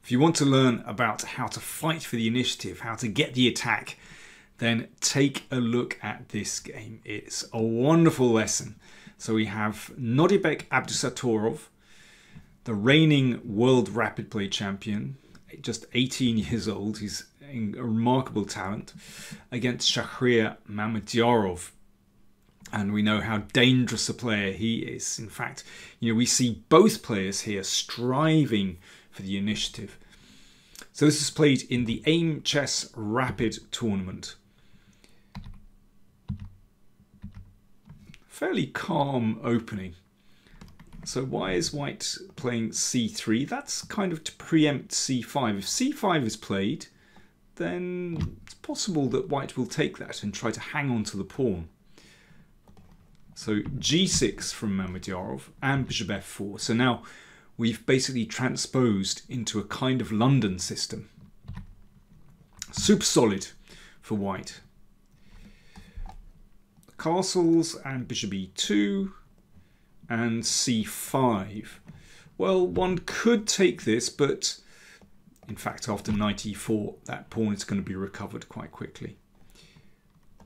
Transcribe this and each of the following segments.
If you want to learn about how to fight for the initiative, how to get the attack, then take a look at this game. It's a wonderful lesson. So we have Nodibek Abdusattorov, the reigning world rapid play champion, just 18 years old. He's a remarkable talent, against Shahriar Mamedyarov. And we know how dangerous a player he is. In fact, we see both players here striving for the initiative. So this is played in the Aimchess Rapid tournament. Fairly calm opening. So why is white playing c3? That's kind of to preempt c5. If c5 is played, then it's possible that white will take that and try to hang on to the pawn. So g6 from Mamedyarov and bishop f4. So now we've basically transposed into a kind of London system. Super solid for white. Castles and bishop e2 and c5. Well, one could take this, but in fact after knight e4 that pawn is going to be recovered quite quickly.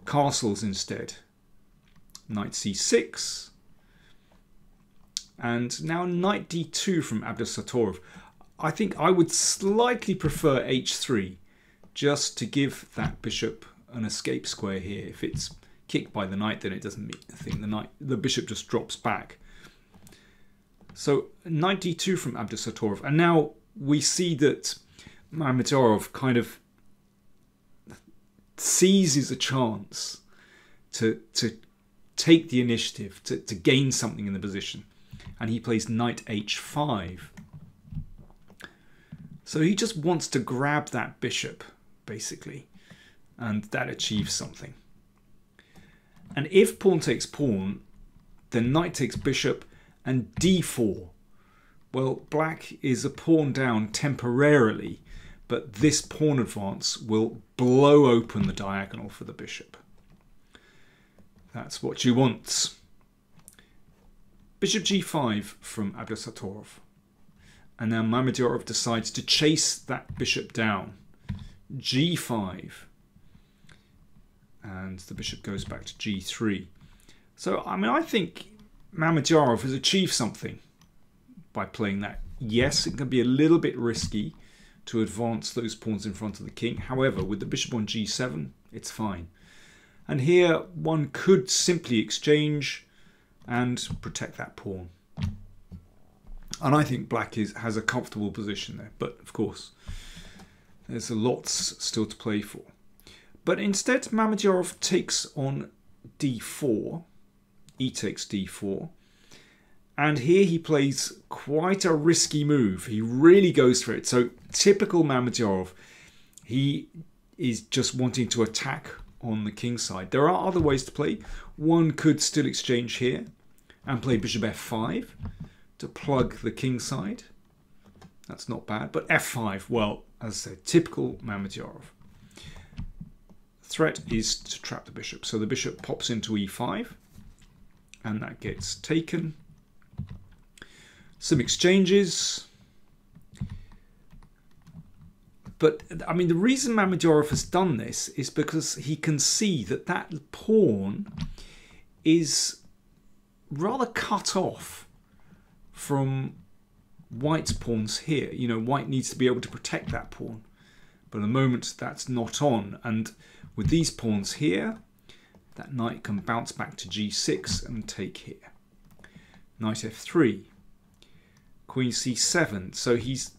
Castles instead. Knight c6 and now knight d2 from Abdusattorov. I think I would slightly prefer h3 just to give that bishop an escape square here. If it's kicked by the knight, then it doesn't mean a thing. The bishop just drops back. So knight d2 from Abdusattorov, and now we see that Mamedyarov kind of seizes a chance to take the initiative, to gain something in the position, and he plays knight h5. So he just wants to grab that bishop basically, and that achieves something. And if pawn takes pawn, then knight takes bishop and d4. Well, black is a pawn down temporarily, but this pawn advance will blow open the diagonal for the bishop. That's what you want. Bishop g5 from Abdusattorov. And now Mamedyarov decides to chase that bishop down. g5. And the bishop goes back to g3. So, I think Mamedyarov has achieved something by playing that. Yes, it can be a little bit risky to advance those pawns in front of the king. However, with the bishop on g7, it's fine. And here, one could simply exchange and protect that pawn. And I think black has a comfortable position there. But, of course, there's lots still to play for. But instead, Mamedyarov takes on d4. E takes d4. And here he plays quite a risky move. He really goes for it. So typical Mamedyarov, he is just wanting to attack on the king side. There are other ways to play. One could still exchange here and play bishop f5 to plug the king side. That's not bad. But f5, well, as I said, typical Mamedyarov. Threat is to trap the bishop. So the bishop pops into e5 and that gets taken. Some exchanges. But, the reason Mamedyarov has done this is because he can see that that pawn is rather cut off from white's pawns here. White needs to be able to protect that pawn. But at the moment, that's not on. And with these pawns here, that knight can bounce back to g6 and take here. Knight f3. Queen c7. So he's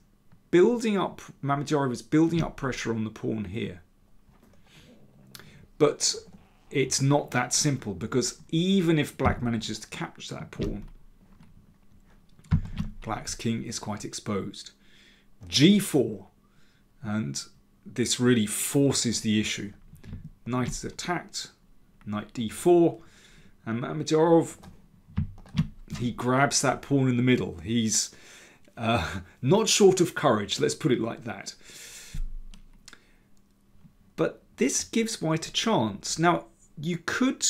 building up, Mamedyarov is building up pressure on the pawn here. But it's not that simple, because even if black manages to capture that pawn, black's king is quite exposed. g4. And this really forces the issue. Knight is attacked. Knight d4. And Mamedyarov, he grabs that pawn in the middle. He's not short of courage, let's put it like that. But this gives white a chance. Now, you could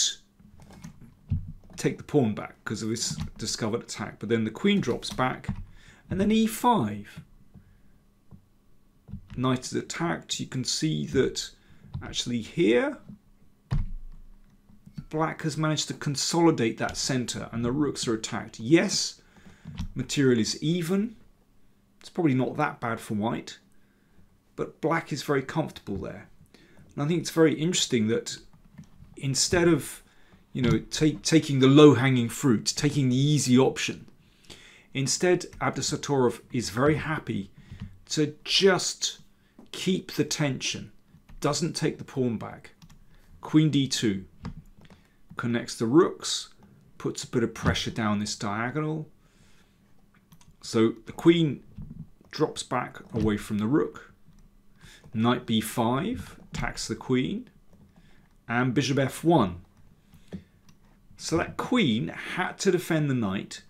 take the pawn back because of this discovered attack, but then the queen drops back, and then e5. knight is attacked, you can see that actually here black has managed to consolidate that center and the rooks are attacked. Yes, material is even. It's probably not that bad for white, but black is very comfortable there. And I think it's very interesting that instead of, you know, taking the low-hanging fruit, taking the easy option, instead Abdusattorov is very happy to just keep the tension, doesn't take the pawn back. Queen d2 connects the rooks, puts a bit of pressure down this diagonal. So the queen drops back away from the rook. Knight b5 attacks the queen, and bishop f1. So that queen had to defend the knight.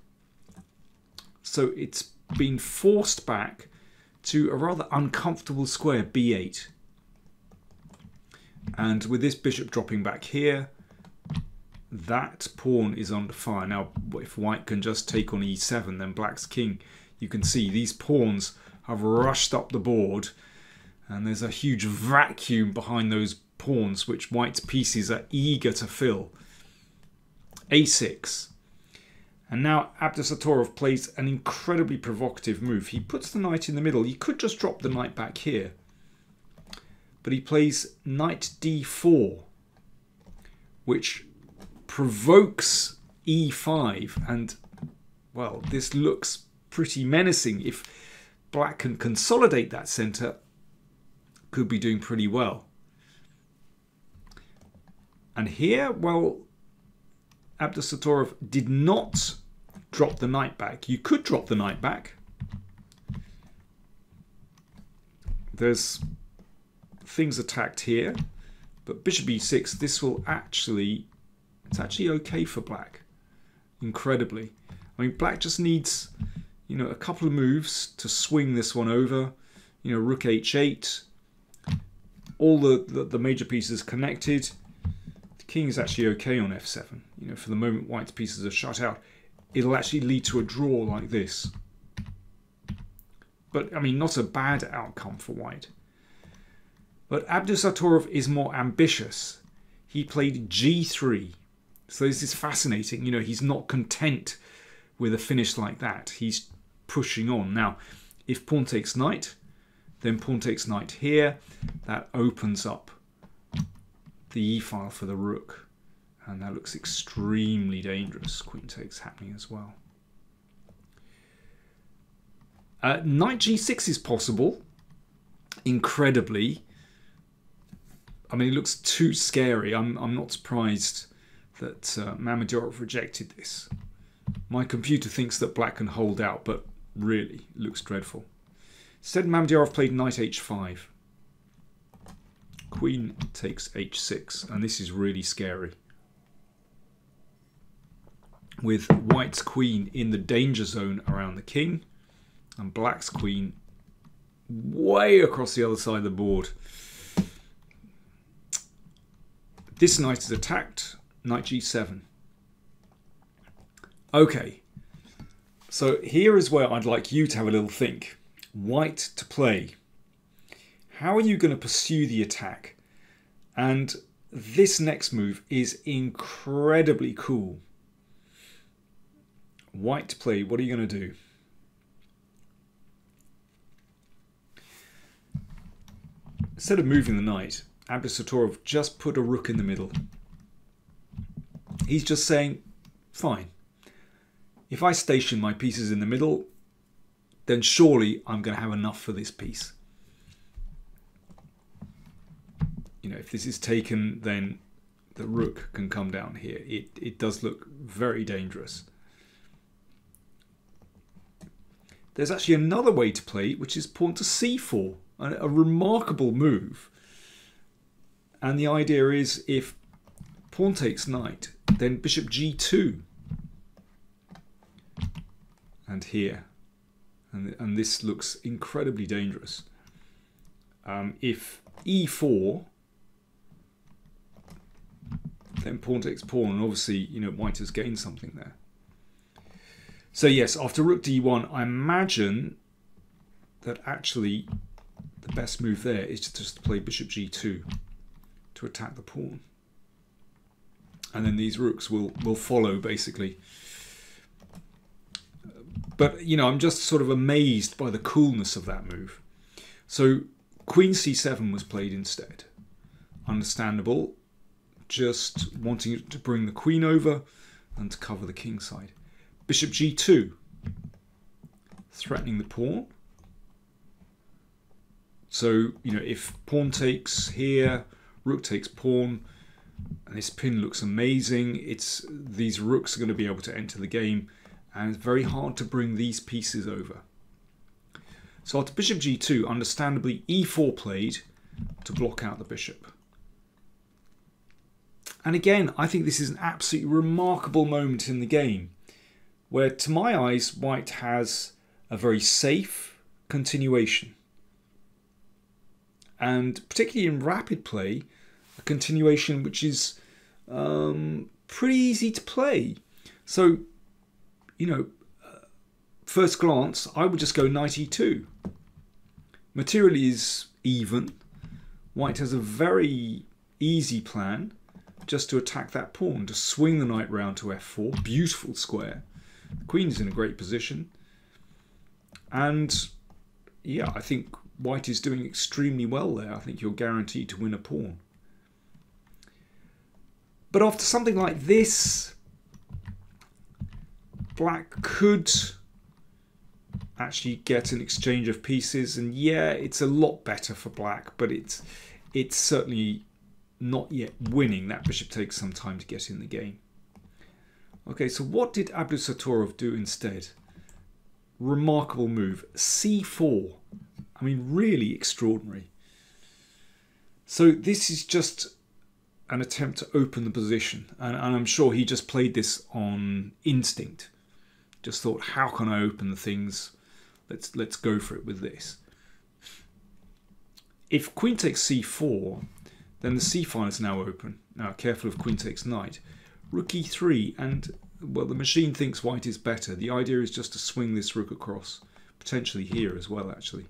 So it's been forced back to a rather uncomfortable square, b8. And with this bishop dropping back here, that pawn is under fire. Now, if white can just take on e7, then black's king, you can see these pawns have rushed up the board, and there's a huge vacuum behind those pawns, which white's pieces are eager to fill. a6. And now Abdusattorov plays an incredibly provocative move. He puts the knight in the middle. He could just drop the knight back here, but he plays knight d4, which provokes e5, and well, this looks pretty menacing. If black can consolidate that center, could be doing pretty well. And here, well, Abdusattorov did not drop the knight back. You could drop the knight back. There's things attacked here, but bishop e6, this will actually, it's actually okay for black, incredibly. I mean, black just needs, you know, a couple of moves to swing this one over. You know, rook h8, all the major pieces connected. The king is actually okay on f7. You know, for the moment white's pieces are shut out. It'll actually lead to a draw like this. But, I mean, not a bad outcome for white. But Abdusattorov is more ambitious. He played g3. So this is fascinating. You know, he's not content with a finish like that. He's pushing on. Now, if pawn takes knight, then pawn takes knight here. That opens up the e-file for the rook. And that looks extremely dangerous. Queen takes happening as well. Knight g6 is possible. Incredibly. I mean, it looks too scary. I'm not surprised that Mamedyarov rejected this. My computer thinks that black can hold out, but really, it looks dreadful. Instead, Mamedyarov played knight h5. Queen takes h6, and this is really scary. With white's queen in the danger zone around the king, and black's queen way across the other side of the board. This knight is attacked, knight g7. Okay, so here is where I'd like you to have a little think. White to play. How are you going to pursue the attack? And this next move is incredibly cool. White to play, what are you going to do? Instead of moving the knight, Abdusattorov just put a rook in the middle. He's just saying, fine. If I station my pieces in the middle, then surely I'm going to have enough for this piece. You know, if this is taken, then the rook can come down here. It does look very dangerous. There's actually another way to play, which is pawn to c4, a remarkable move. And the idea is if pawn takes knight, then bishop g2. And here. And this looks incredibly dangerous. If e4, then pawn takes pawn, and obviously, you know, white has gained something there. So yes, after rook d1, I imagine that actually the the best move there is to just play bishop g2 to attack the pawn. And then these rooks will follow, basically. But, you know, I'm just sort of amazed by the coolness of that move. So queen c7 was played instead. Understandable. Just wanting to bring the queen over and to cover the king side. Bishop g2. Threatening the pawn. So, you know, if pawn takes here, rook takes pawn, and this pin looks amazing, these rooks are going to be able to enter the game, and it's very hard to bring these pieces over. So after bishop g2, understandably e4 played to block out the bishop. And again, I think this is an absolutely remarkable moment in the game, where to my eyes, white has a very safe continuation. And particularly in rapid play, a continuation which is pretty easy to play. So, you know, first glance, I would just go knight e2. Material is even. White has a very easy plan just to attack that pawn, to swing the knight round to f4. Beautiful square. The queen is in a great position. And yeah, I think white is doing extremely well there. I think you're guaranteed to win a pawn. But after something like this, black could actually get an exchange of pieces. And yeah, it's a lot better for black, but it's certainly not yet winning. That bishop takes some time to get in the game. Okay, so what did Abdusattorov do instead? Remarkable move. c4. I mean, really extraordinary. So this is just an attempt to open the position. And I'm sure he just played this on instinct. Just thought, how can I open the things? Let's go for it with this. If queen takes c4, then the c file is now open. Now, careful of queen takes knight. Rook e3, and, well, the machine thinks white is better. The idea is just to swing this rook across. Potentially here as well, actually.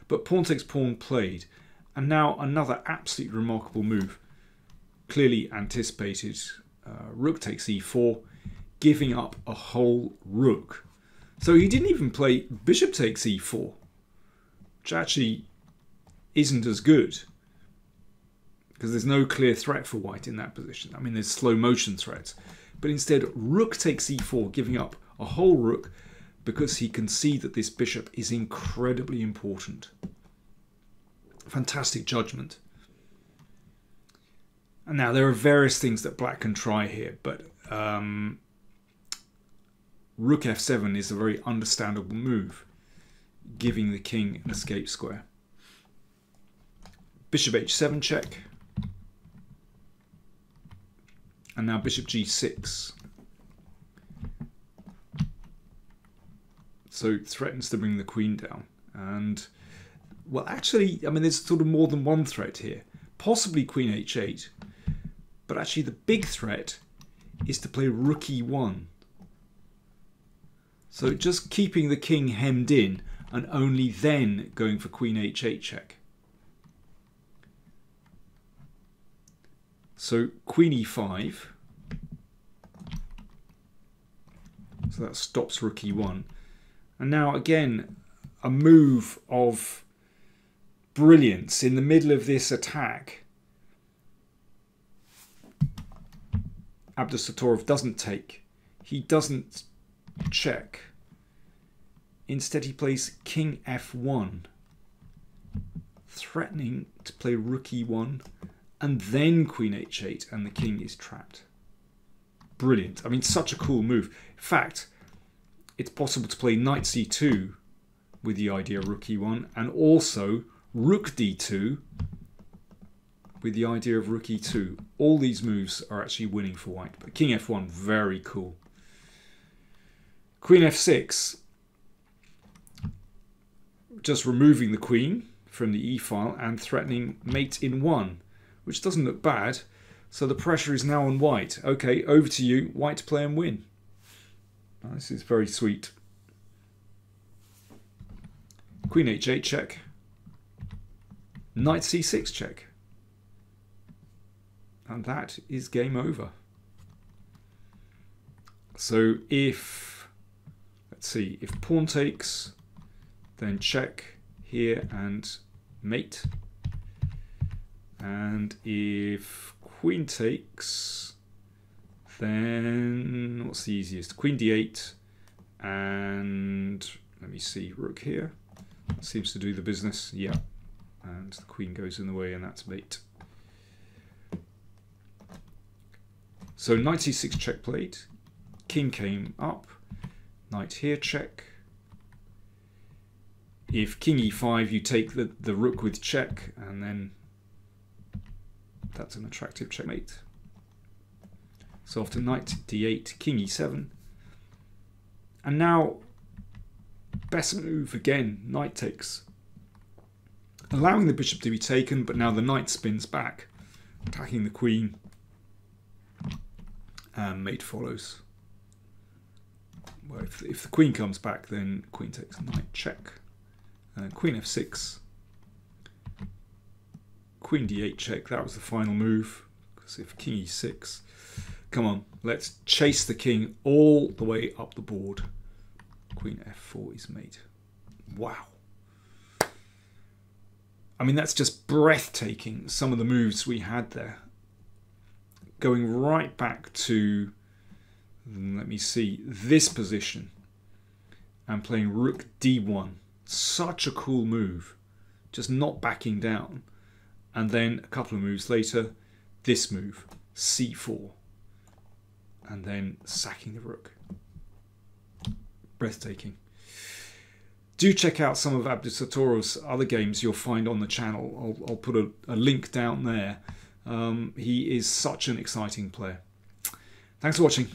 But pawn takes pawn played. And now another absolutely remarkable move. Clearly anticipated. Rook takes e4, giving up a whole rook. So he didn't even play bishop takes e4, which actually isn't as good, because there's no clear threat for white in that position. I mean, there's slow motion threats. But instead, rook takes e4, giving up a whole rook, because he can see that this bishop is incredibly important. Fantastic judgment. And now there are various things that black can try here, but rook f7 is a very understandable move, giving the king an escape square. Bishop h7 check. And now bishop g6. So threatens to bring the queen down. And, well, actually, I mean, there's sort of more than one threat here. Possibly queen h8. But actually the big threat is to play rook e1. So just keeping the king hemmed in and only then going for queen h8 check. So queen e5. So that stops rook e1. And now again, a move of brilliance in the middle of this attack. Abdusattorov doesn't take. He doesn't check. Instead he plays king f1, threatening to play rook e1 and then queen h8, and the king is trapped. Brilliant. I mean, such a cool move. In fact, it's possible to play knight c2 with the idea of rook e1, and also rook d2 with the idea of rook e2. All these moves are actually winning for white, but king f1, very cool. Queen f6, just removing the queen from the e file and threatening mate in 1, which doesn't look bad. So the pressure is now on white. Okay, over to you, white to play and win. This is very sweet. Queen Queen h8 check. Knight c6 check. And that is game over. So if, let's see, if pawn takes, then check here and mate. And if queen takes, then what's the easiest? Queen d8 and let me see, rook here. That seems to do the business. Yeah. And the queen goes in the way and that's mate. So knight c6 check played. King came up. Knight here check. If king e5, you take the rook with check, and then that's an attractive checkmate. So after knight d8, king e7. And now, best move again, knight takes. Allowing the bishop to be taken, but now the knight spins back, attacking the queen. And mate follows. Well, if the queen comes back, then queen takes knight check. And queen f6. Queen d8 check. That was the final move. Because if king e6. Come on, let's chase the king all the way up the board. Queen f4 is mate. Wow. I mean, that's just breathtaking, some of the moves we had there. Going right back to, let me see, this position. And playing rook d1. Such a cool move. Just not backing down. And then a couple of moves later, this move, c4. And then sacking the rook. Breathtaking. Do check out some of Abdusattorov's other games you'll find on the channel. I'll put a link down there. He is such an exciting player. Thanks for watching.